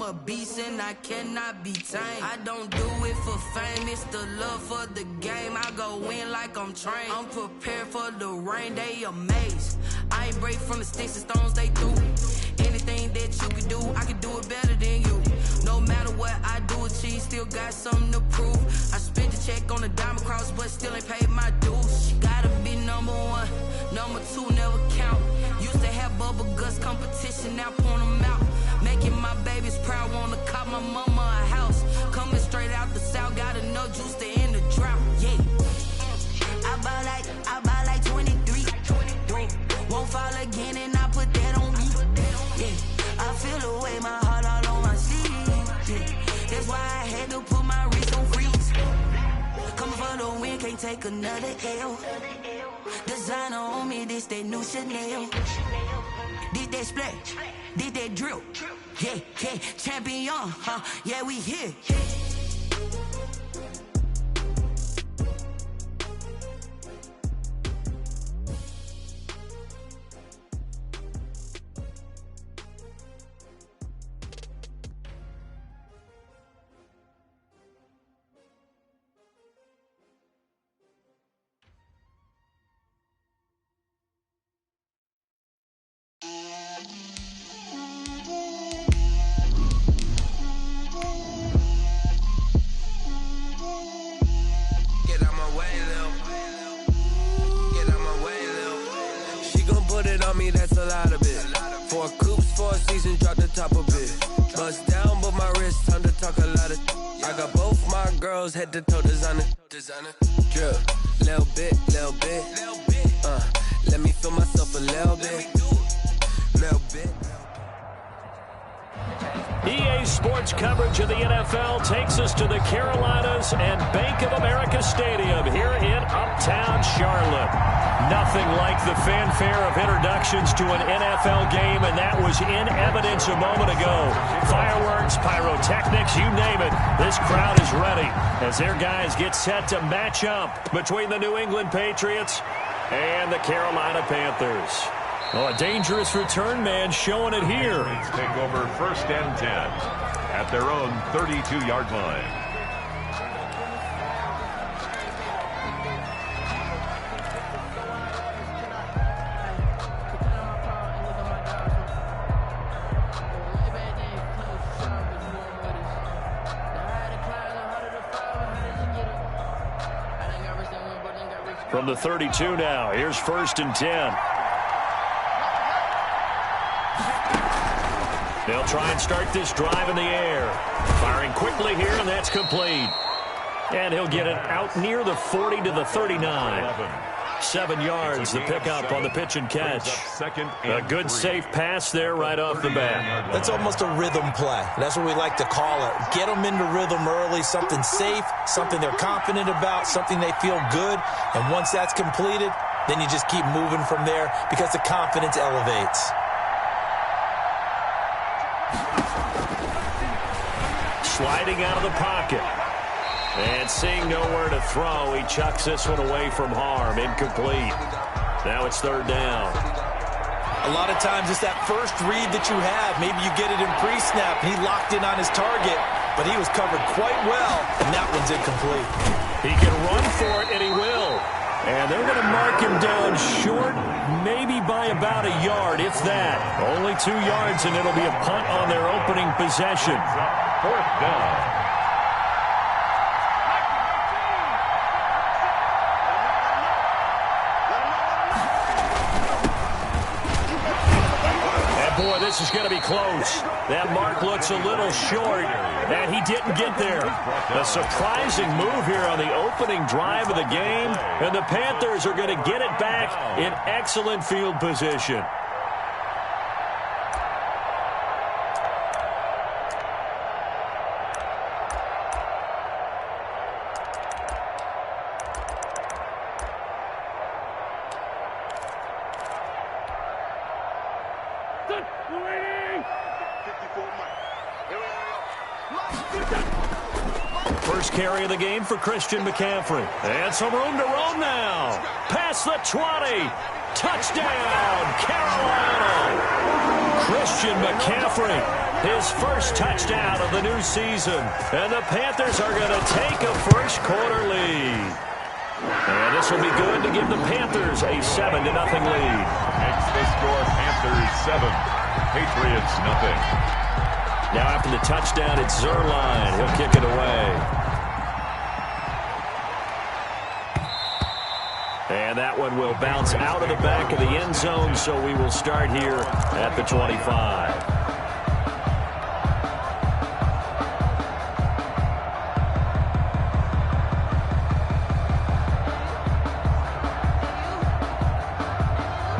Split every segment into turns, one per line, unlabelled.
a beast and I cannot be tamed. I don't do it for fame, it's the love for the game. I go in like I'm trained. I'm prepared for the rain, they amazed. I ain't break from the sticks and stones they threw. Anything that you can do, I can do it better than you. No matter what I do, achieve, still got something to prove. I spent the check on the diamond cross, but still ain't paid my dues. Gotta be number one, number two never count. Used to have bubble guts competition, now point them out. Making my babies proud, wanna cop my mama a house. Coming straight out the south, got enough juice to end the drought. Yeah, I buy like 23. Won't fall again, and I put that on me. Yeah, I feel the way, my heart all on my sleeve. Yeah, that's why I had to put my wrist on freeze. Coming for the win, can't take another L. Designer on me, this that new Chanel. Did that splash, did that drill. Yeah, champion, huh? Yeah, we here.
That's a lot of it. 4 coops, 4 seasons, drop the top of it. Bust down, but my wrist, time to talk a lot of. I got both my girls head to toe designer. Drip, little bit. Let me feel myself a little bit.
EA Sports coverage of the NFL takes us to the Carolinas and Bank of America Stadium here in Uptown Charlotte. Nothing like the fanfare of introductions to an NFL game, and that was in evidence a moment ago. Fireworks, pyrotechnics, you name it. This crowd is ready as their guys get set to match up between the New England Patriots and the Carolina Panthers. Oh, a dangerous return man showing it here.
Take over 1st and 10 at their own 32-yard line.
From the 32 now, here's 1st and 10. They'll try and start this drive in the air. Firing quickly here, and that's complete. And he'll get it out near the 40 to the 39. 7 yards, the pickup on the pitch and catch. A good, safe pass there right off the bat.
That's almost a rhythm play. That's what we like to call it. Get them into rhythm early, something safe, something they're confident about, something they feel good. And once that's completed, then you just keep moving from there because the confidence elevates.
Sliding out of the pocket. And seeing nowhere to throw, he chucks this one away from harm. Incomplete. Now it's 3rd down.
A lot of times it's that first read that you have. Maybe you get it in pre-snap. He locked in on his target, but he was covered quite well, and that one's incomplete.
He can run for it, and he will. And they're going to mark him down short, maybe by about a yard, if that. Only 2 yards, and it'll be a punt on their opening possession.
4th down.
Boy, this is going to be close. That mark looks a little short, and he didn't get there. A surprising move here on the opening drive of the game, and the Panthers are going to get it back in excellent field position. First carry of the game for Christian McCaffrey. And some room to roam now. Past the 20. Touchdown, Carolina. Christian McCaffrey his first touchdown of the new season. And the Panthers are going to take a first quarter lead. And this will be good to give the Panthers a 7-0 lead.
Makes the score Panthers 7, Patriots 0.
Now after the touchdown, it's Zerline. He'll kick it away. And that one will bounce out of the back of the end zone, so we will start here at the 25.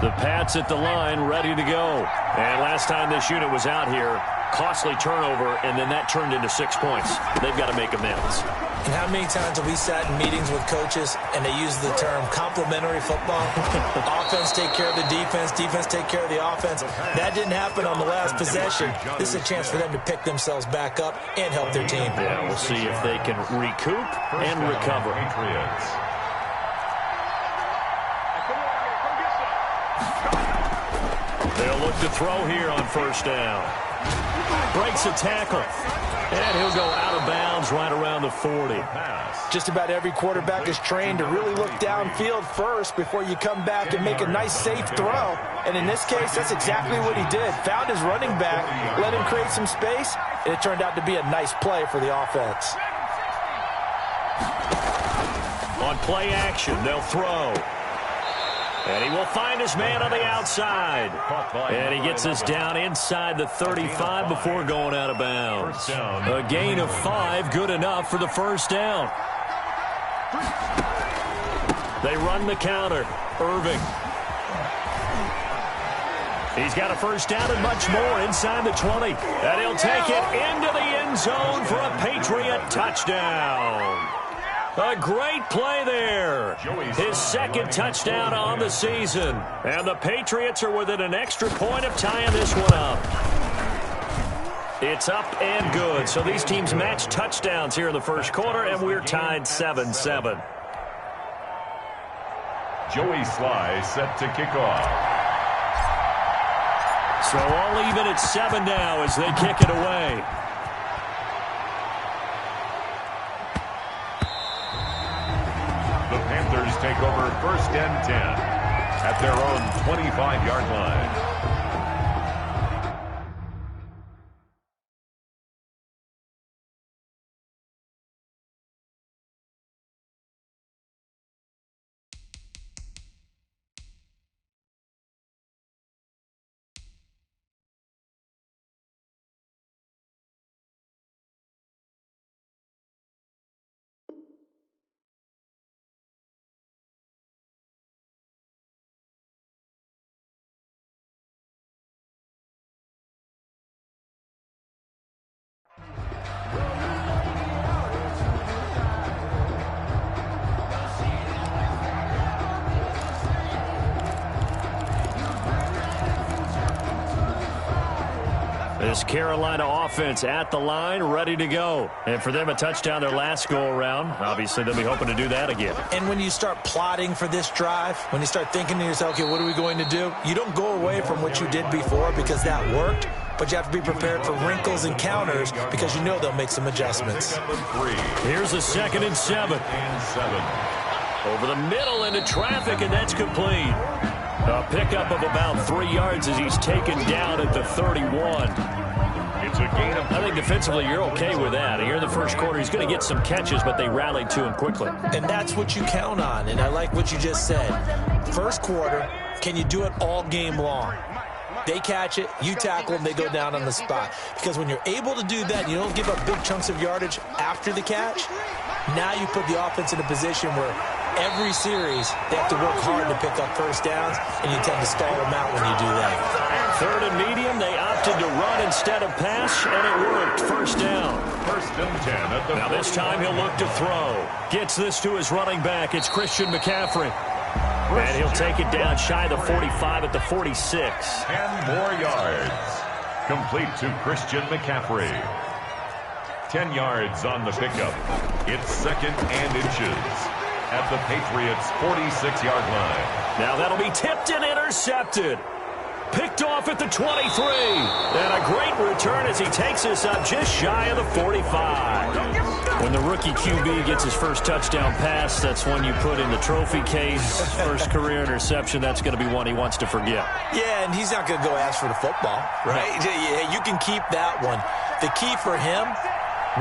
The Pats at the line, ready to go. And last time this unit was out here, costly turnover, and then that turned into 6 points. They've got to make amends.
And how many times have we sat in meetings with coaches and they use the term complementary football? Offense take care of the defense, defense take care of the offense. That didn't happen on the last possession. This is a chance for them to pick themselves back up and help their team.
Yeah, we'll see if they can recoup and recover.
Patriots.
They'll look to throw here on first down. Breaks a tackle. And he'll go out of bounds right around the 40.
Just about every quarterback is trained to really look downfield first before you come back and make a nice, safe throw. And in this case, that's exactly what he did. Found his running back, let him create some space, and it turned out to be a nice play for the offense.
On play action, they'll throw. And he will find his man on the outside. And he gets us down inside the 35 before going out of bounds. A gain of 5, good enough for the first down. They run the counter. Irving. He's got a first down and much more inside the 20. And he'll take it into the end zone for a Patriot touchdown. A great play there. His second touchdown on the season. And the Patriots are within an extra point of tying this one up. It's up and good. So these teams match touchdowns here in the first quarter, and we're tied 7-7.
Joey Sly set to kick off.
So all even at 7 now as they kick it away.
Take over first and 10 at their own 25-yard line.
This Carolina offense at the line, ready to go. And for them, a touchdown their last go-around. Obviously, they'll be hoping to do that again.
And when you start plotting for this drive, when you start thinking to yourself, okay, what are we going to do? You don't go away from what you did before because that worked, but you have to be prepared for wrinkles and counters because you know they'll make some adjustments.
Here's a 2nd and 7. Over the middle into traffic, and that's complete. A pickup of about 3 yards as he's taken down at the 31.
It's a gain of...
I think defensively you're okay with that. Here in the first quarter, he's going to get some catches, but they rallied to him quickly.
And that's what you count on, and I like what you just said. First quarter, can you do it all game long? They catch it, you tackle them, they go down on the spot. Because when you're able to do that, you don't give up big chunks of yardage after the catch, now you put the offense in a position where every series they have to work hard to pick up first downs, and you tend to stall them out when you do that.
3rd and medium, they opted to run instead of pass, and it worked. First down.
First and 10 at the...
Now this time he'll look to throw. Gets this to his running back. It's Christian McCaffrey. And he'll take it down shy of the 45 at the 46.
10 more yards. Complete to Christian McCaffrey. 10 yards on the pickup. It's 2nd and inches at the Patriots' 46-yard line.
Now that'll be tipped and intercepted. Picked off at the 23. And a great return as he takes us up just shy of the 45. When the rookie QB gets his first touchdown pass, that's one you put in the trophy case. First career interception, that's going to be one he wants to forget.
Yeah, and he's not going to go ask for the football, right? Yeah, you can keep that one. The key for him,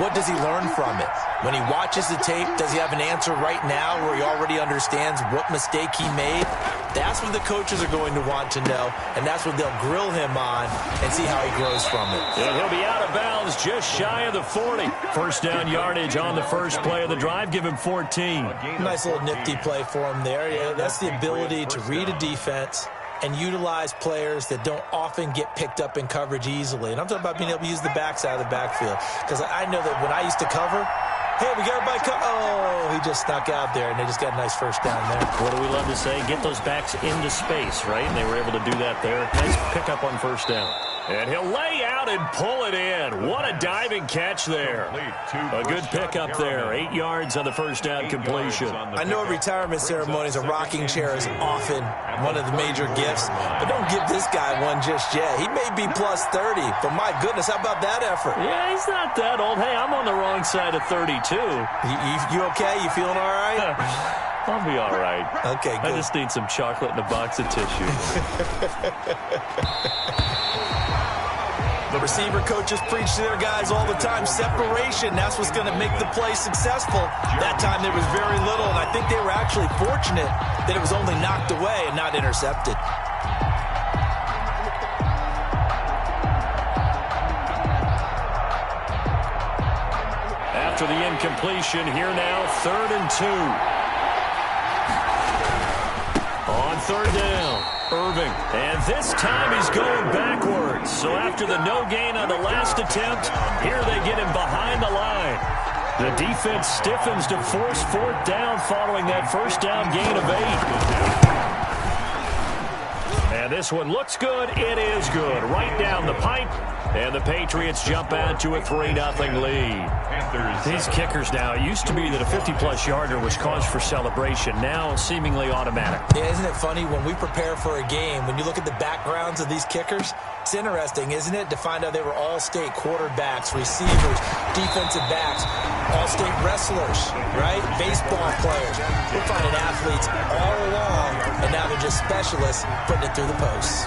what does he learn from it? When he watches the tape, does he have an answer right now where he already understands what mistake he made? That's what the coaches are going to want to know, and that's what they'll grill him on and see how he grows from it.
And he'll be out of bounds just shy of the 40. First down yardage on the first play of the drive. Give him 14.
Nice little nifty play for him there. Yeah, that's the ability to read a defense and utilize players that don't often get picked up in coverage easily. And I'm talking about being able to use the backside of the backfield. Because I know that when I used to cover, hey, we got everybody oh, he just snuck out there, and they just got a nice first down there.
What do we love to say? Get those backs into space, right? And they were able to do that there. Nice pickup on first down. And he'll lay out and pull it in. What a diving catch there. A good pickup there. 8 yards on the first down completion.
I know at retirement ceremonies, a rocking chair is often one of the major gifts, but don't give this guy one just yet. He may be plus 30, but my goodness, how about that effort?
Yeah, he's not that old. Hey, I'm on the wrong side of 32.
You okay? You feeling all right?
I'll be all right.
Okay, good.
I just need some chocolate and a box of tissue.
The receiver coaches preach to their guys all the time. Separation, that's what's going to make the play successful. That time there was very little, and I think they were actually fortunate that it was only knocked away and not intercepted.
After the incompletion, here now, 3rd and 2. On 3rd down. Irving, and this time he's going backwards. So after the no gain on the last attempt, here they get him behind the line. The defense stiffens to force 4th down following that first down gain of 8. And this one looks good. It is good. Right down the pipe. And the Patriots jump out to a 3-0 lead. These kickers now, it used to be that a 50-plus yarder was cause for celebration. Now seemingly automatic.
Yeah, isn't it funny when we prepare for a game, when you look at the backgrounds of these kickers, it's interesting, isn't it, to find out they were all-state quarterbacks, receivers, defensive backs, all-state wrestlers, right? Baseball players. We're finding athletes all along, and now they're just specialists putting it through the posts.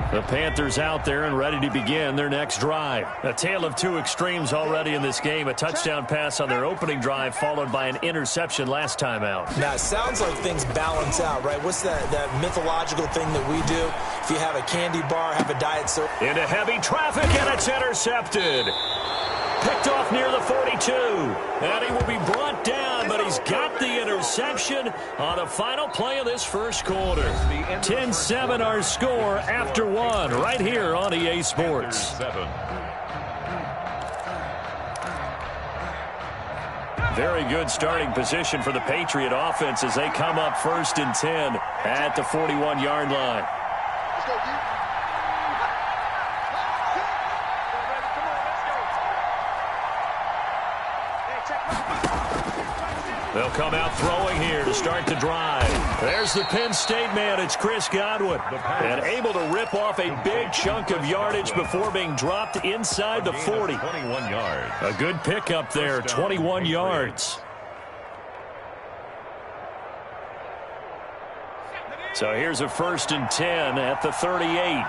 The Panthers out there and ready to begin their next drive. A tale of two extremes already in this game. A touchdown pass on their opening drive followed by an interception last time out.
Now, it sounds like things balance out, right? What's that mythological thing that we do? If you have a candy bar, have a diet soda.
Into heavy traffic, and it's intercepted. Picked off near the 42. And he will be brought down, but he's got the interception on the final play of this first quarter. 10-7 our score after 1 right here on EA Sports. Very good starting position for the Patriot offense as they come up 1st and 10 at the 41-yard line. They'll come out throwing here to start the drive. There's the Penn State man. It's Chris Godwin. And able to rip off a big chunk of yardage before being dropped inside the 40.
21 yards.
A good pickup there, 21 yards. So here's a 1st and 10 at the 38.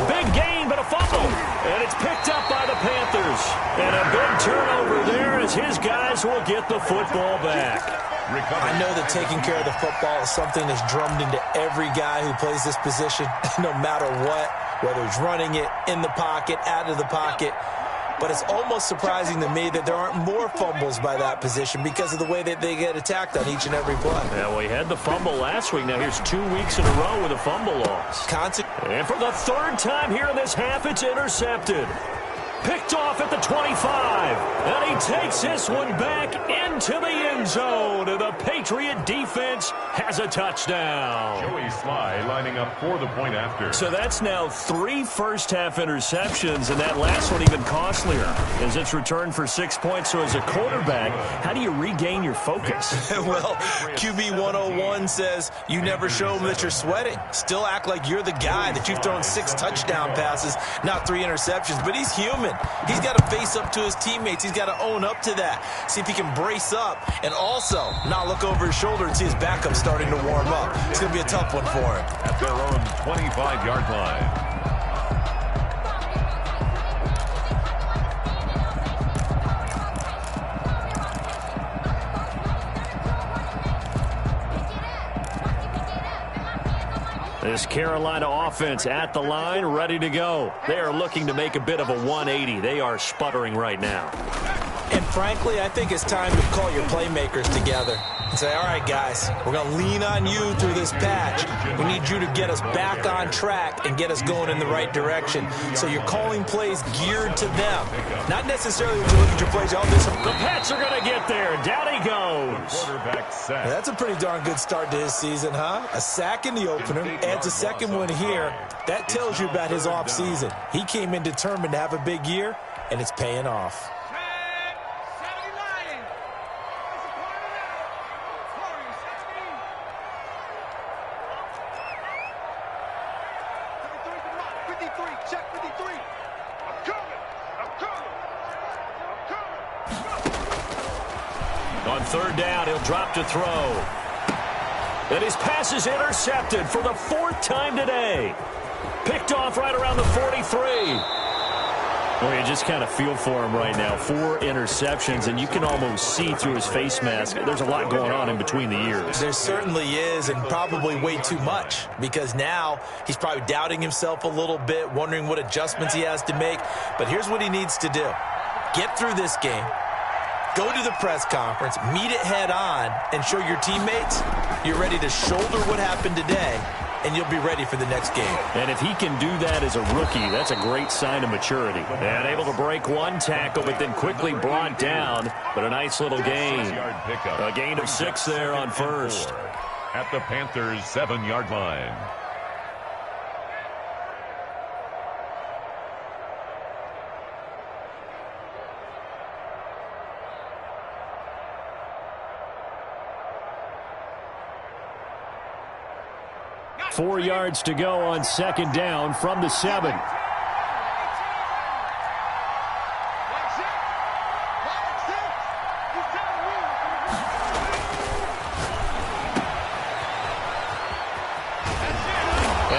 Big gain, but a fumble. And it's picked up by the Panthers. And a big turnover there as his guys will get the football back.
I know that taking care of the football is something that's drummed into every guy who plays this position, no matter what, whether it's running it, in the pocket, out of the pocket. But it's almost surprising to me that there aren't more fumbles by that position because of the way that they get attacked on each and every play.
Yeah, well, he had the fumble last week. Now here's 2 weeks in a row with a fumble loss. And for the 3rd time here in this half, it's intercepted. Picked off at the 25. And he takes this one back into the end zone. And the Patriot defense has a touchdown.
Joey Sly lining up for the point after.
So that's now 3 first-half interceptions, and that last one even costlier as it's returned for 6 points. So as a quarterback, how do you regain your focus?
Well, QB 101 says you never show them that you're sweating. Still act like you're the guy, that you've thrown 6 touchdown passes, not 3 interceptions. But he's human. He's got to face up to his teammates. He's got to own up to that. See if he can brace up and also not look over his shoulder and see his backup starting to warm up. It's going to be a tough one for him.
At their own 25-yard line.
This Carolina offense at the line, ready to go. They are looking to make a bit of a 180. They are sputtering right now.
And frankly, I think it's time to call your playmakers together and say, all right, guys, we're going to lean on you through this patch. We need you to get us back on track and get us going in the right direction. So you're calling plays geared to them. Not necessarily when you look at your plays.
The Pats are going to get there. Down he goes.
Quarterback sack.
That's a pretty darn good start to his season, huh? A sack in the opener, adds a second one here. That tells you about his offseason. He came in determined to have a big year, and it's paying off.
On third down, he'll drop to throw. And his pass is intercepted for the 4th time today. Picked off right around the 43. Well, you just kind of feel for him right now. 4 interceptions, and you can almost see through his face mask. There's a lot going on in between the ears.
There certainly is, and probably way too much, because now he's probably doubting himself a little bit, wondering what adjustments he has to make. But here's what he needs to do. Get through this game. Go to the press conference, meet it head on, and show your teammates you're ready to shoulder what happened today, and you'll be ready for the next game.
And if he can do that as a rookie, that's a great sign of maturity. And able to break 1 tackle, but then quickly brought down. But a nice little gain. A gain of 6 there on first.
At the Panthers' 7-yard line.
Four yards to go on second down from the 7. And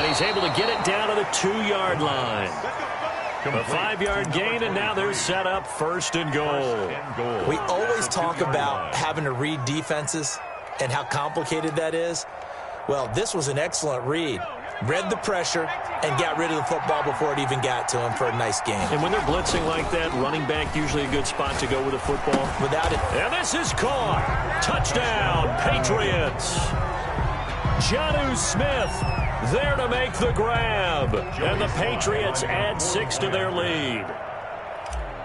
he's able to get it down to the 2-yard line. A 5-yard gain, and now they're set up 1st and goal.
We always talk about having to read defenses and how complicated that is. Well, this was an excellent read. Read the pressure and got rid of the football before it even got to him for a nice game.
And when they're blitzing like that, running back usually a good spot to go with the football.
Without it.
And this is caught. Touchdown, Patriots. Jonnu Smith there to make the grab. And the Patriots add 6 to their lead.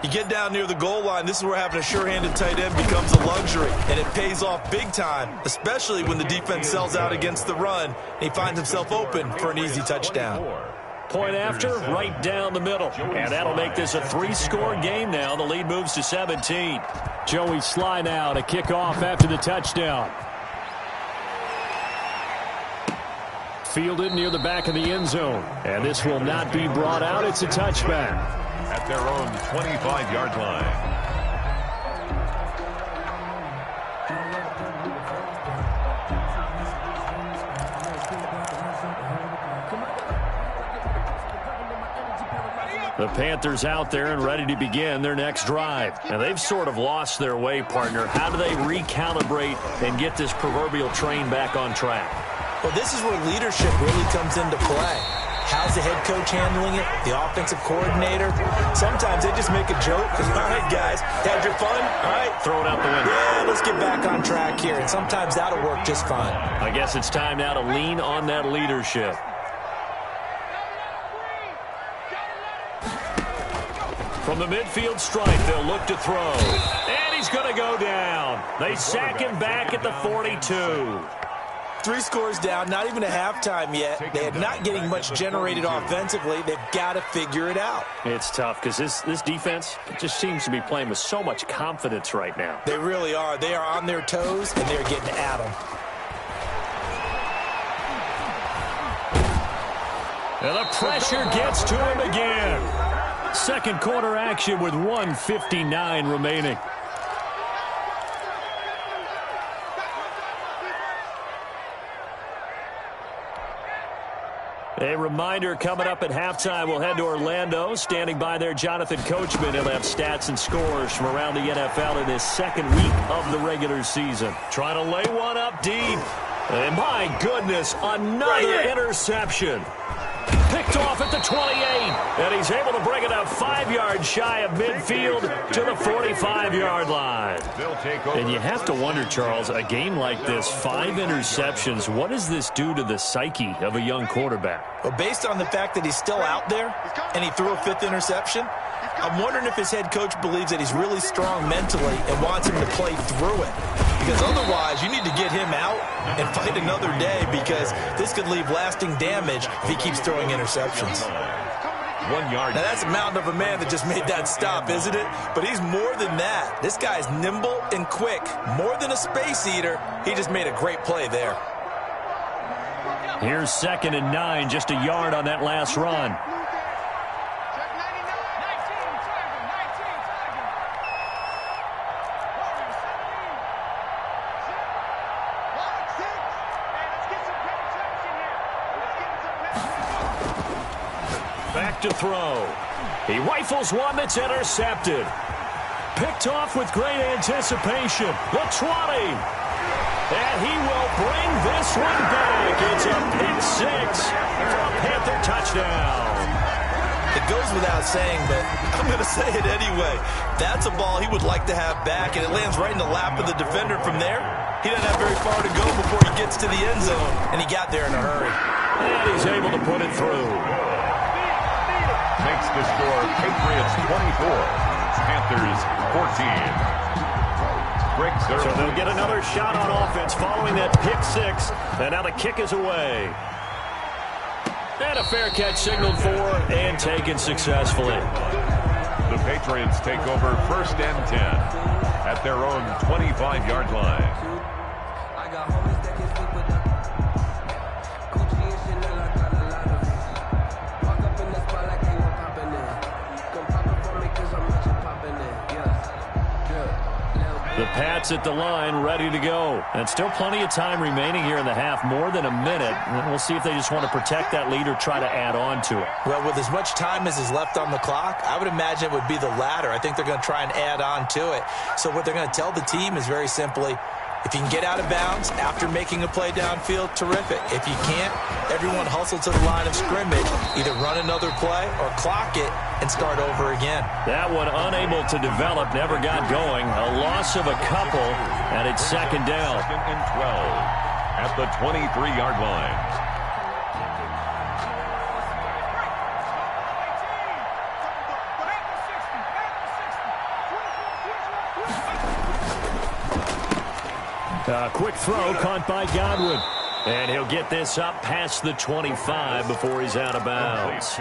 You get down near the goal line, this is where having a sure-handed tight end becomes a luxury, and it pays off big time, especially when the defense sells out against the run, and he finds himself open for an easy touchdown.
Point after, right down the middle, and that'll make this a 3-score game now. The lead moves to 17. Joey Sly now to kick off after the touchdown. Fielded near the back of the end zone, and this will not be brought out. It's a touchback.
At their own 25-yard line.
The Panthers out there and ready to begin their next drive. And they've sort of lost their way, partner. How do they recalibrate and get this proverbial train back on track?
Well, this is where leadership really comes into play. How's the head coach handling it? The offensive coordinator? Sometimes they just make a joke. All right, guys, had your fun? All right.
Throw it out the window.
Yeah, let's get back on track here. And sometimes that'll work just fine.
I guess it's time now to lean on that leadership. From the midfield stripe, they'll look to throw. And he's going to go down. They sack him back at the 42.
3 scores down, not even a halftime yet. They're not getting much generated offensively. They've got to figure it out.
It's tough because this defense just seems to be playing with so much confidence right now.
They really are. They are on their toes, and they're getting at them.
And the pressure gets to him again. Second quarter action with 1:59 remaining. A reminder coming up at halftime, we'll head to Orlando. Standing by there, Jonathan Coachman. He'll have stats and scores from around the NFL in his second week of the regular season. Trying to lay one up deep. And my goodness, another interception. Picked off at the 28, and he's able to bring it up 5 yards shy of midfield to the 45-yard line. And you have to wonder, Charles, a game like this, 5 interceptions, what does this do to the psyche of a young quarterback?
Well, based on the fact that he's still out there and he threw a 5th interception, I'm wondering if his head coach believes that he's really strong mentally and wants him to play through it. Because otherwise, you need to get him out and fight another day, because this could leave lasting damage if he keeps throwing interceptions.
1 yard.
Now, that's a mountain of a man that just made that stop, isn't it? But he's more than that. This guy's nimble and quick. More than a space eater. He just made a great play there.
Here's 2nd and 9, just a yard on that last run. To throw. He rifles one that's intercepted. Picked off with great anticipation. The 20. And he will bring this one back. It's a pick 6 for a Panther touchdown.
It goes without saying, but I'm going to say it anyway. That's a ball he would like to have back, and it lands right in the lap of the defender from there. He doesn't have very far to go before he gets to the end zone, and he got there in a hurry.
And he's able to put it through.
Makes the score Patriots 24, Panthers 14.
So they'll get another shot on offense following that pick 6. And now the kick is away. And a fair catch signaled for and taken successfully.
The Patriots take over 1st and 10 at their own 25-yard line.
The Pats at the line, ready to go. And still plenty of time remaining here in the half, more than a minute. And we'll see if they just want to protect that lead or try to add on to it.
Well, with as much time as is left on the clock, I would imagine it would be the latter. I think they're going to try and add on to it. So what they're going to tell the team is very simply, if you can get out of bounds after making a play downfield, terrific. If you can't, everyone hustle to the line of scrimmage, either run another play or clock it and start over again.
That one unable to develop, never got going. A loss of a couple, and it's 2nd down.
2nd and 12 at the 23-yard line.
Quick throw caught by Godwin. And he'll get this up past the 25 before he's out of bounds.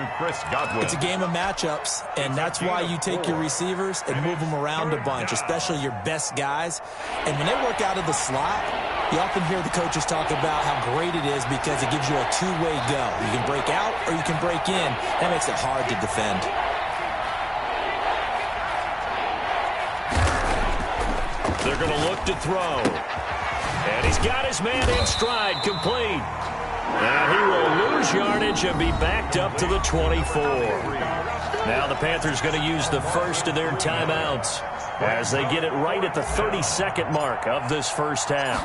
It's a game of matchups, and that's why you take your receivers and move them around a bunch, especially your best guys. And when they work out of the slot, you often hear the coaches talk about how great it is because it gives you a two-way go. You can break out or you can break in. That makes it hard to defend.
They're going to look to throw. And he's got his man in stride, complete. And he will lose yardage and be backed up to the 24. Now the Panthers going to use the first of their timeouts as they get it right at the 32nd mark of this first half.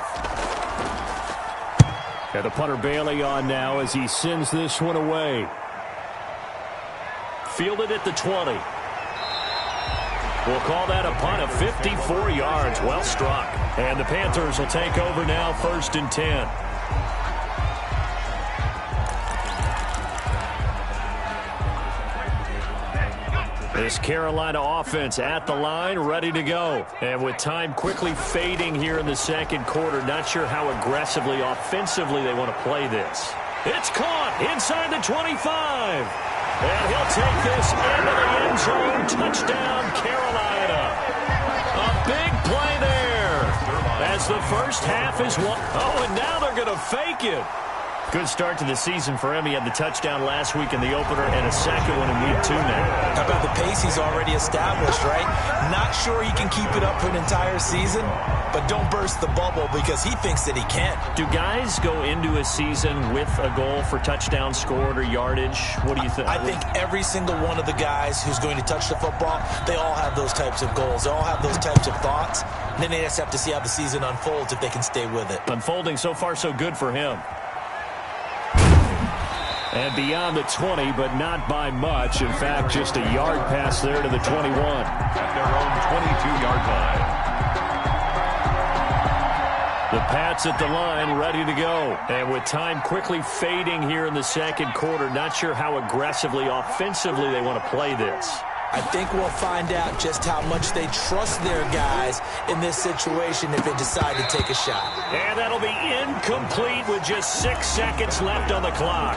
Got the punter Bailey on now as he sends this one away. Fielded at the 20. We'll call that a punt of 54 yards. Well struck. And the Panthers will take over now, 1st and 10. This Carolina offense at the line, ready to go. And with time quickly fading here in the second quarter, not sure how aggressively, offensively they want to play this. It's caught inside the 25. And he'll take this into the end zone. Touchdown, Carolina. A big play there as the first half is won. Oh, and now they're going to fake it. Good start to the season for him. He had the touchdown last week in the opener and a second one in week 2 now.
How about the pace he's already established, right? Not sure he can keep it up for an entire season, but don't burst the bubble because he thinks that he can.
Do guys go into a season with a goal for touchdown scored or yardage? What do you think?
I think every single one of the guys who's going to touch the football, they all have those types of goals. They all have those types of thoughts. And then they just have to see how the season unfolds if they can stay with it.
Unfolding so far so good for him. And beyond the 20, but not by much. In fact, just a yard pass there to the 21.
At their own 22-yard line.
The Pats at the line, ready to go. And with time quickly fading here in the second quarter, not sure how aggressively, offensively they want to play this.
I think we'll find out just how much they trust their guys in this situation if they decide to take a shot.
And that'll be incomplete with just 6 seconds left on the clock.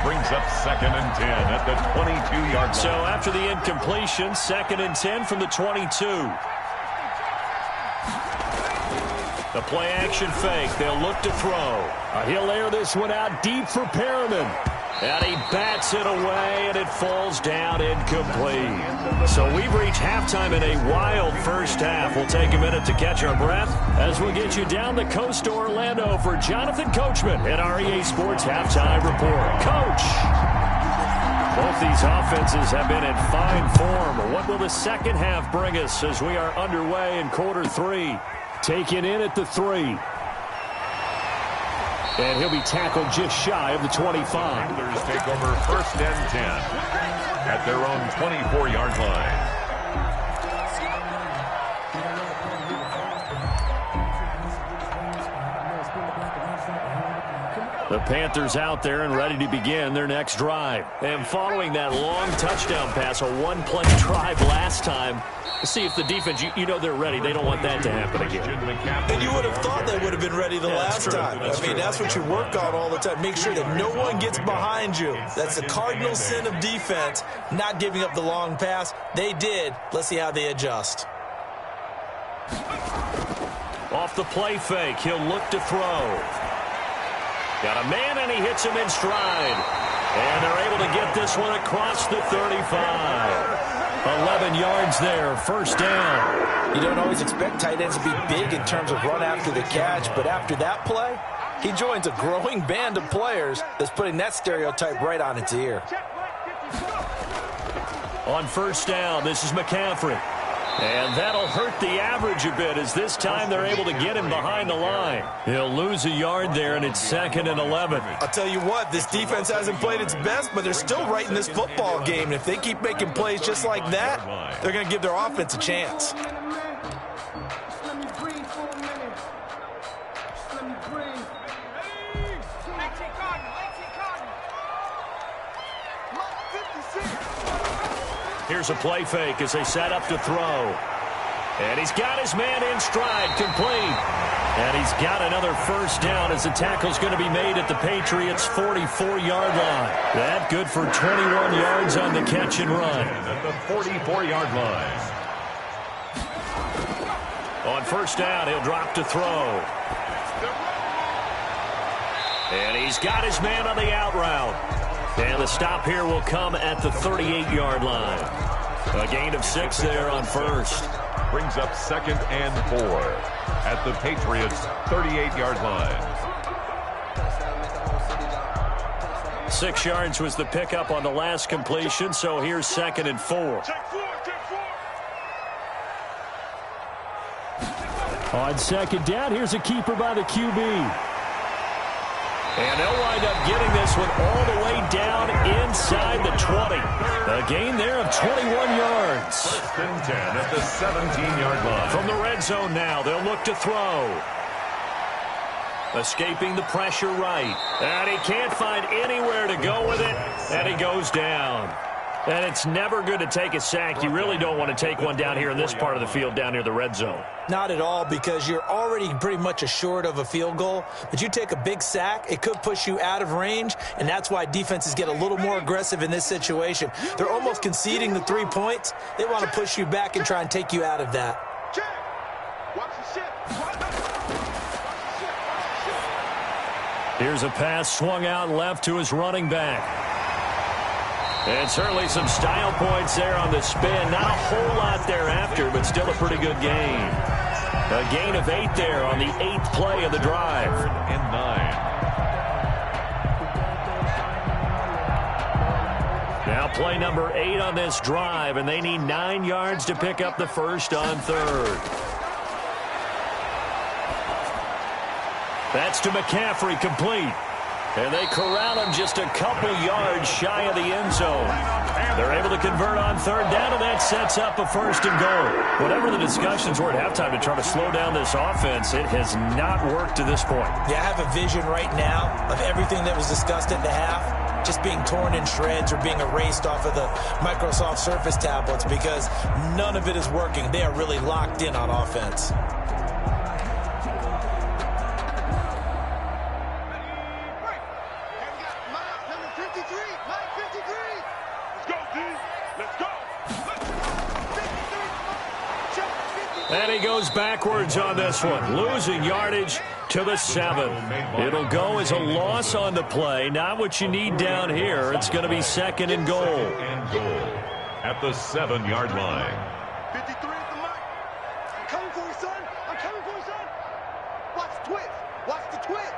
Brings up 2nd and 10 at the 22-yard line.
So after the incompletion, 2nd and 10 from the 22. The play-action fake. They'll look to throw. He'll air this one out deep for Perriman. And he bats it away, and it falls down incomplete. So we've reached halftime in a wild first half. We'll take a minute to catch our breath as we'll get you down the coast to Orlando for Jonathan Coachman at our EA Sports Halftime Report. Coach! Both these offenses have been in fine form. What will the second half bring us as we are underway in quarter 3? Taken in at the 3. And he'll be tackled just shy of the 25.
Panthers take over 1st and 10 at their own 24-yard line.
The Panthers out there and ready to begin their next drive. And following that long touchdown pass, a one-play drive last time, see if the defense, you know they're ready. They don't want that to happen again.
And you would have thought they would have been ready the last time. I mean, that's what you work on all the time. Make sure that no one gets behind you. That's the cardinal sin of defense, not giving up the long pass. They did. Let's see how they adjust.
Off the play fake, he'll look to throw. Got a man, and he hits him in stride. And they're able to get this one across the 35. 11 yards there, 1st down.
You don't always expect tight ends to be big in terms of run after the catch, but after that play, he joins a growing band of players that's putting that stereotype right on its ear.
On 1st down, this is McCaffrey. And that'll hurt the average a bit as this time they're able to get him behind the line. He'll lose a yard there, and it's 2nd and 11.
I'll tell you what, this defense hasn't played its best, but they're still right in this football game. And if they keep making plays just like that, they're going to give their offense a chance.
Here's a play fake as they set up to throw. And he's got his man in stride, complete. And he's got another 1st down as the tackle's going to be made at the Patriots' 44-yard line. That good for 21 yards on the catch and run.
At the 44-yard line.
On 1st down, he'll drop to throw. And he's got his man on the out route. And the stop here will come at the 38-yard line. A gain of 6 there on 1st.
Brings up 2nd and 4 at the Patriots' 38-yard line.
6 yards was the pickup on the last completion, so here's 2nd and 4. On 2nd down, here's a keeper by the QB. And they'll wind up getting this one all the way down inside the 20. A gain there of 21 yards.
1st and 10 at the 17-yard line.
From the red zone now, they'll look to throw. Escaping the pressure right. And he can't find anywhere to go with it. And he goes down. And it's never good to take a sack. You really don't want to take one down here in this part of the field, down near the red zone.
Not at all, because you're already pretty much assured of a field goal. But you take a big sack, it could push you out of range, and that's why defenses get a little more aggressive in this situation. They're almost conceding the 3 points. They want to push you back and try and take you out of that.
Here's a pass swung out left to his running back. And certainly some style points there on the spin. Not a whole lot thereafter, but still a pretty good gain. A gain of 8 there on the 8th play of the drive.
3rd and 9.
Now play number 8 on this drive, and they need 9 yards to pick up the first on 3rd. That's to McCaffrey, complete. And they corral him just a couple yards shy of the end zone. They're able to convert on 3rd down, and that sets up a 1st and goal. Whatever the discussions were at halftime to try to slow down this offense, it has not worked to this point.
Yeah, I have a vision right now of everything that was discussed at the half just being torn in shreds or being erased off of the Microsoft Surface tablets because none of it is working. They are really locked in on offense.
And he goes backwards on this one, losing yardage to the 7. It'll go as a loss on the play. Not what you need down here. It's going to be 2nd and goal.
2nd and goal at the 7-yard line.
53 at the mic. I'm coming for you, son. I'm coming for you, son. Watch the twist. Watch the twist.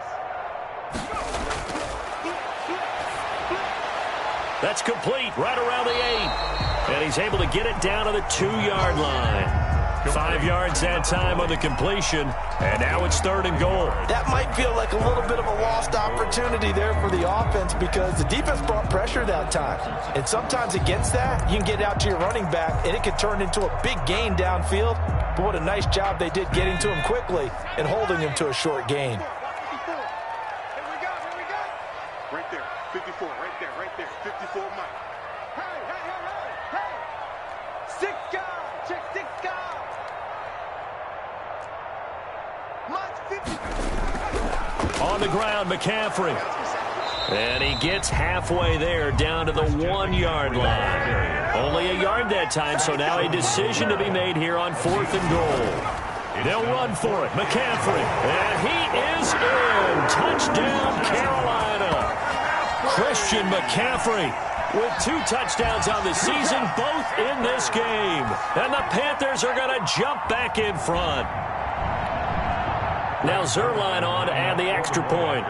That's complete right around the 8. And he's able to get it down to the 2-yard line. 5 yards that time on the completion, and now it's 3rd and goal.
That might feel like a little bit of a lost opportunity there for the offense because the defense brought pressure that time. And sometimes against that, you can get out to your running back, and it could turn into a big gain downfield. But what a nice job they did getting to him quickly and holding him to a short gain.
Here we go. Right there. 54. Right there. 54 Mike. Hey. 6 guys. Check 6 guys.
On the ground, McCaffrey. And he gets halfway there, down to the 1-yard line. Only a yard that time, so now a decision to be made here on 4th and goal. They'll run for it. McCaffrey. And he is in. Touchdown, Carolina. Christian McCaffrey with 2 touchdowns on the season, both in this game. And the Panthers are going to jump back in front. Now Zerline on to add the extra point.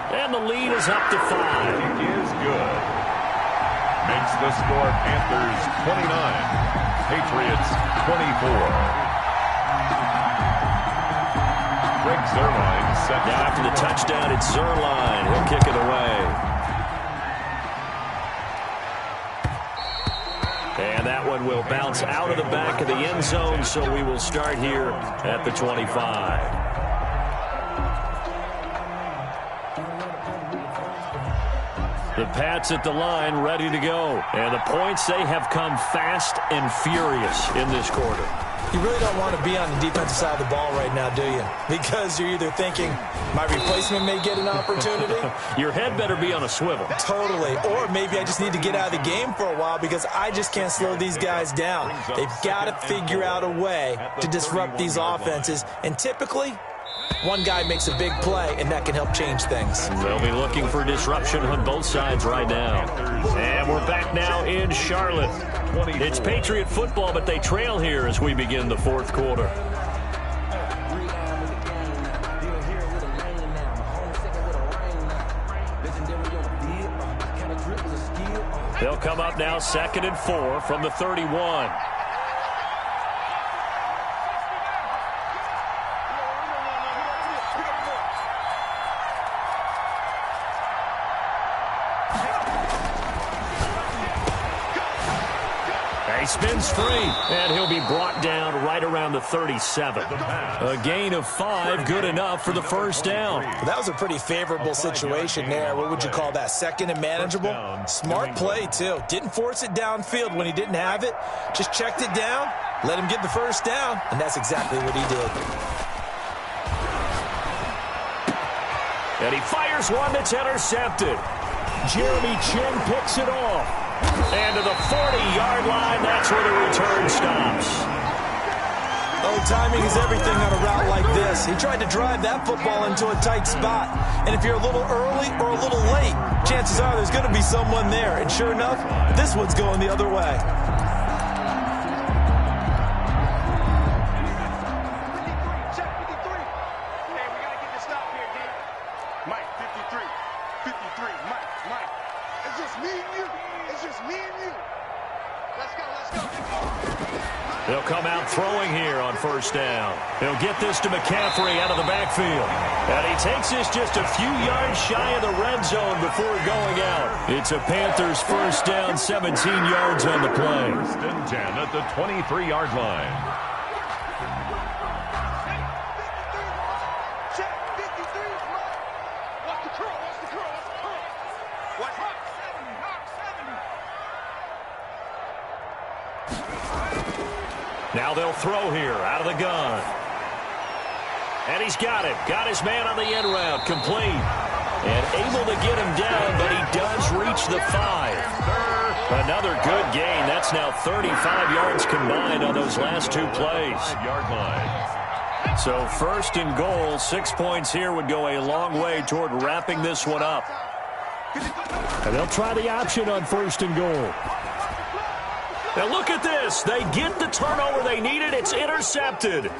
And the lead is up to 5.
It is good. Makes the score Panthers 29, Patriots 24. Greg Zerline set.
Now after the touchdown, it's Zerline. He'll kick it away. And that one will bounce out of the back of the end zone, so we will start here at the 25. The Pats at the line, ready to go. And the points, they have come fast and furious in this quarter.
You really don't want to be on the defensive side of the ball right now, do you? Because you're either thinking, my replacement may get an opportunity.
Your head better be on a swivel.
Totally. Or maybe I just need to get out of the game for a while because I just can't slow these guys down. They've got to figure out a way to disrupt these offenses. And typically, one guy makes a big play, and that can help change things.
They'll be looking for disruption on both sides right now. And we're back now in Charlotte. It's Patriot football, but they trail here as we begin the 4th quarter. They'll come up now 2nd and 4 from the 31. spins free, and he'll be brought down right around the 37. A gain of 5, good enough for the first down.
Well, that was a pretty favorable situation there. What would you call that? Second and manageable? Smart play, too. Didn't force it downfield when he didn't have it. Just checked it down, let him get the first down, and that's exactly what he did.
And he fires one that's intercepted. Jeremy Chin picks it off. And to the 40-yard line, that's where the return stops.
Oh, timing is everything on a route like this. He tried to drive that football into a tight spot. And if you're a little early or a little late, chances are there's going to be someone there. And sure enough, this one's going the other way.
They'll come out throwing here on first down. He'll get this to McCaffrey out of the backfield. And he takes this just a few yards shy of the red zone before going out. It's a Panthers first down, 17 yards on the play.
First and 10 at the 23-yard line.
Now they'll throw here out of the gun. And he's got it. Got his man on the end route. Complete. And able to get him down, but he does reach the 5. Another good gain. That's now 35 yards combined on those last 2 plays. So first and goal, 6 points here would go a long way toward wrapping this one up. And they'll try the option on first and goal. Now look at this. They get the turnover they needed. It's intercepted.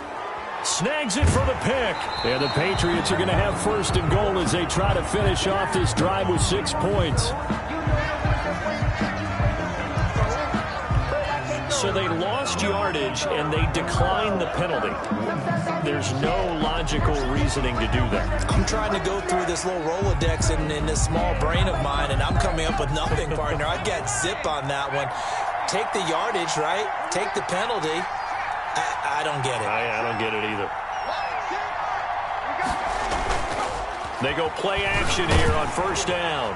Snags it for the pick. And the Patriots are going to have first and goal as they try to finish off this drive with 6 points. So they lost yardage and they declined the penalty. There's no logical reasoning to do that.
I'm trying to go through this little Rolodex in this small brain of mine, and I'm coming up with nothing, partner. I got zip on that one. Take the yardage, right? Take the penalty. I don't get it.
I don't get it either. They go play action here on first down.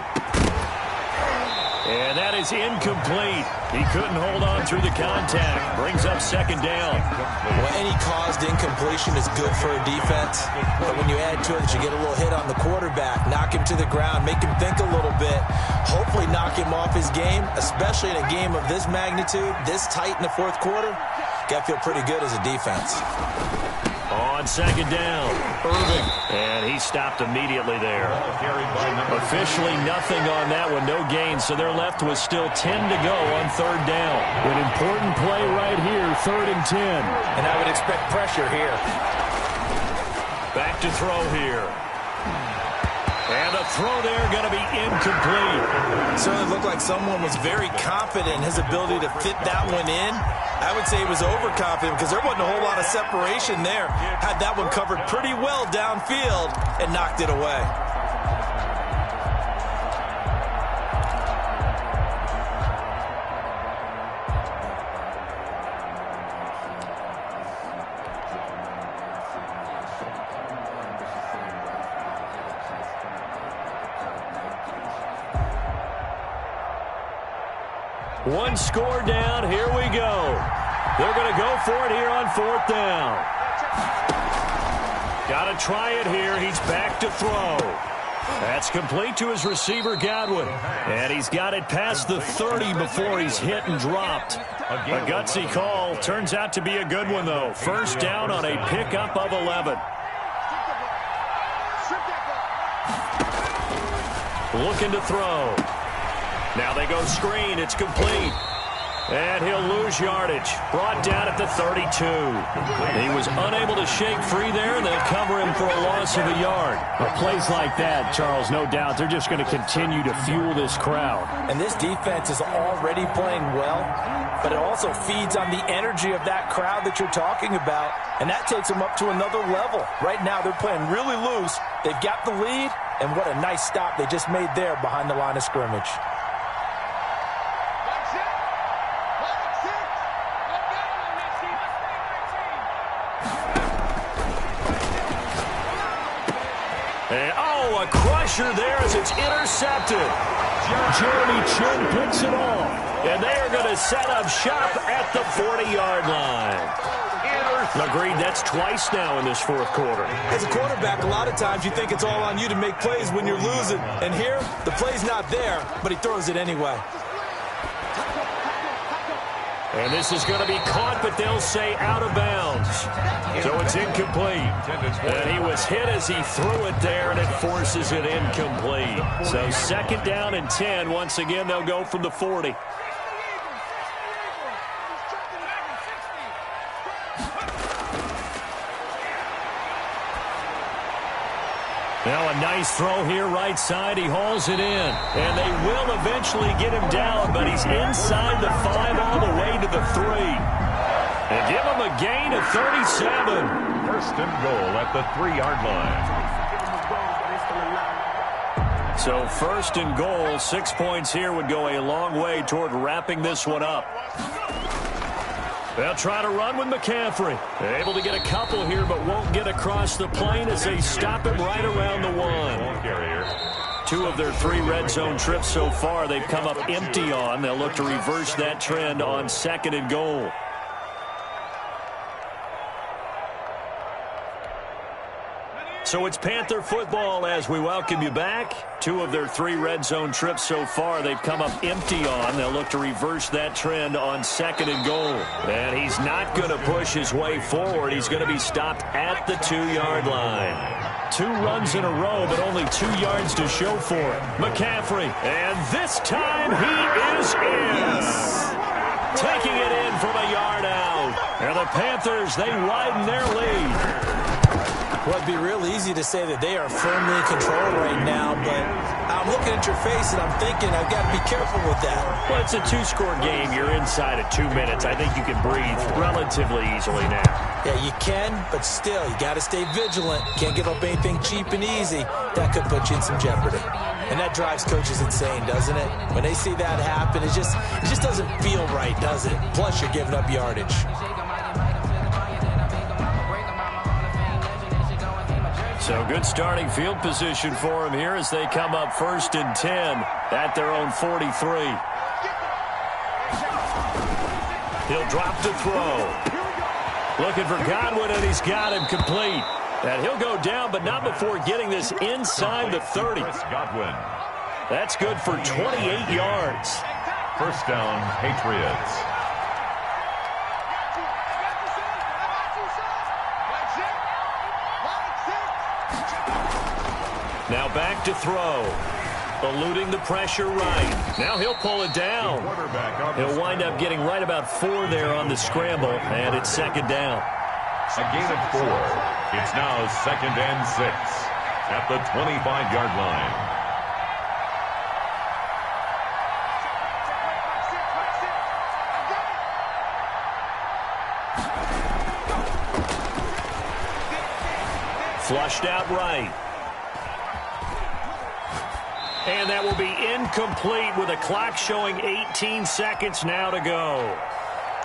And that is incomplete. He couldn't hold on through the contact. Brings up second down.
Well, any caused incompletion is good for a defense. But when you add to it that you get a little hit on the quarterback, knock him to the ground, make him think a little bit, hopefully knock him off his game, especially in a game of this magnitude, this tight in the fourth quarter, got to feel pretty good as a defense.
On second down, Irving. And he stopped immediately there. Officially nothing on that one, no gain. So they're left with still 10 to go on third down. An important play right here, 3rd and 10.
And I would expect pressure here.
Back to throw here. And the throw there going to be incomplete.
Certainly looked like someone was very confident in his ability to fit that one in. I would say he was overconfident because there wasn't a whole lot of separation there. Had that one covered pretty well downfield and knocked it away.
One score down. Here we go. They're going to go for it here on fourth down. Got to try it here. He's back to throw. That's complete to his receiver, Godwin. And he's got it past the 30 before he's hit and dropped. A gutsy call. Turns out to be a good one, though. First down on a pickup of 11. Looking to throw. Now they go screen. It's complete. And he'll lose yardage. Brought down at the 32. He was unable to shake free there, and they'll cover him for a loss of a yard. Well, plays like that, Charles, no doubt, they're just going to continue to fuel this crowd.
And this defense is already playing well, but it also feeds on the energy of that crowd that you're talking about, and that takes them up to another level. Right now, they're playing really loose. They've got the lead, and what a nice stop they just made there behind the line of scrimmage.
And, oh, a crusher there as it's intercepted. Jeremy Chin picks it off. And they are going to set up shop at the 40-yard line. Agreed, that's twice now in this fourth quarter.
As a quarterback, a lot of times you think it's all on you to make plays when you're losing. And here, the play's not there, but he throws it anyway.
And this is going to be caught, but they'll say out of bounds. So it's incomplete. And he was hit as he threw it there, and it forces it incomplete. So second down and 10. Once again, they'll go from the 40. Now a nice throw here right side. He hauls it in. And they will eventually get him down, but he's inside the 5 all the way to the 3. And give him a gain of 37.
First and goal at the 3-yard line.
So first and goal, 6 points here would go a long way toward wrapping this one up. They'll try to run with McCaffrey. They're able to get a couple here, but won't get across the plane as they stop him right around the 1. 2 of their 3 red zone trips so far they've come up empty on. They'll look to reverse that trend on second and goal. So it's Panther football as we welcome you back. 2 of their 3 red zone trips so far they've come up empty on. They'll look to reverse that trend on second and goal. And he's not going to push his way forward. He's going to be stopped at the 2-yard line. 2 runs in a row, but only 2 yards to show for it. McCaffrey, and this time he is in. Taking it in from a yard out. And the Panthers, they widen their lead.
Well, it'd be real easy to say that they are firmly in control right now, but I'm looking at your face and I'm thinking I've got to be careful with that.
Well, it's a 2-score game. You're inside of 2 minutes. I think you can breathe relatively easily now.
Yeah, you can, but still, you got to stay vigilant. Can't give up anything cheap and easy. That could put you in some jeopardy. And that drives coaches insane, doesn't it? When they see that happen, it just doesn't feel right, does it? Plus, you're giving up yardage.
So good starting field position for him here as they come up first and 10 at their own 43. He'll drop to throw. Looking for Godwin, and he's got him complete. And he'll go down, but not before getting this inside the 30.
Godwin.
That's good for 28 yards.
First down, Patriots.
Now back to throw. Eluding the pressure right. Now he'll pull it down. He'll wind up getting right about 4 there on the scramble, and it's second down.
A gain of 4. It's now second and 6 at the 25-yard line.
Flushed out right. And that will be incomplete with a clock showing 18 seconds now to go.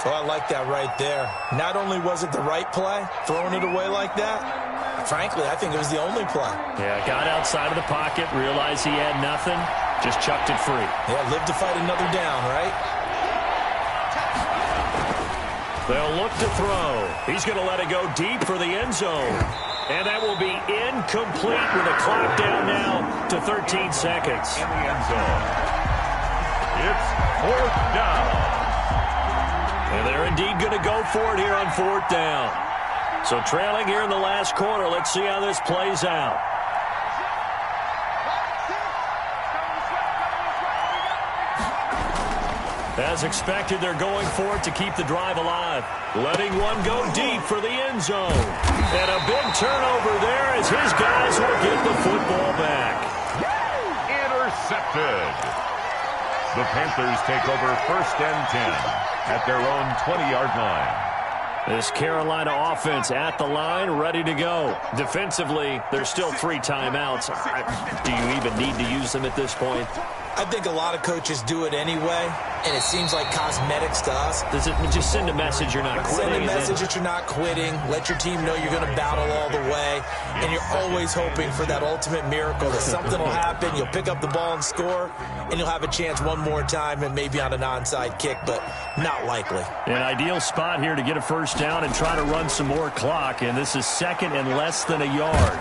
Oh, I like that right there. Not only was it the right play, throwing it away like that, frankly, I think it was the only play.
Yeah, got outside of the pocket, realized he had nothing, just chucked it free.
Yeah, live to fight another down, right?
They'll look to throw. He's going to let it go deep for the end zone. And that will be incomplete with a clock down now to 13 seconds.
In the end zone. It's fourth down.
And they're indeed going to go for it here on fourth down. So trailing here in the last quarter. Let's see how this plays out. As expected, they're going for it to keep the drive alive. Letting one go deep for the end zone. And a big turnover there as his guys will get the football back.
Intercepted. The Panthers take over first and 10 at their own 20-yard line.
This Carolina offense at the line, ready to go. Defensively, there's still 3 timeouts. Do you even need to use them at this point?
I think a lot of coaches do it anyway, and it seems like cosmetics to us.
Does it just send a message you're not quitting?
Send a message that you're not quitting. Let your team know you're going to battle all the way, and you're always hoping for that ultimate miracle that something will happen, you'll pick up the ball and score, and you'll have a chance one more time and maybe on an onside kick, but not likely.
An ideal spot here to get a first down and try to run some more clock, and this is second and less than a yard.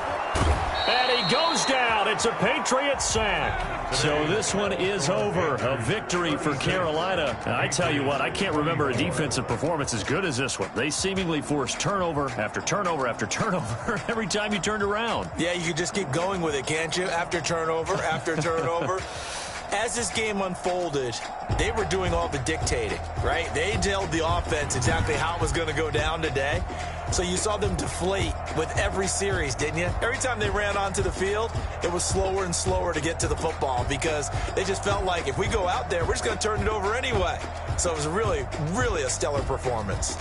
And he goes down. It's a Patriots sack. So this one is over. A victory for Carolina. And I tell you what, I can't remember a defensive performance as good as this one. They seemingly forced turnover after turnover after turnover every time you turned around.
Yeah, you can just keep going with it, can't you? After turnover, after turnover. As this game unfolded, they were doing all the dictating, right? They told the offense exactly how it was going to go down today. So you saw them deflate with every series, didn't you? Every time they ran onto the field, it was slower and slower to get to the football because they just felt like if we go out there, we're just going to turn it over anyway. So it was really, really a stellar performance.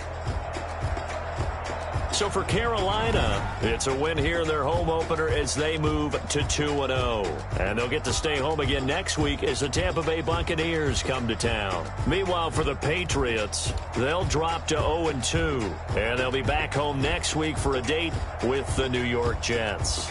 So for Carolina, it's a win here in their home opener as they move to 2-0. And they'll get to stay home again next week as the Tampa Bay Buccaneers come to town. Meanwhile, for the Patriots, they'll drop to 0-2. And they'll be back home next week for a date with the New York Jets.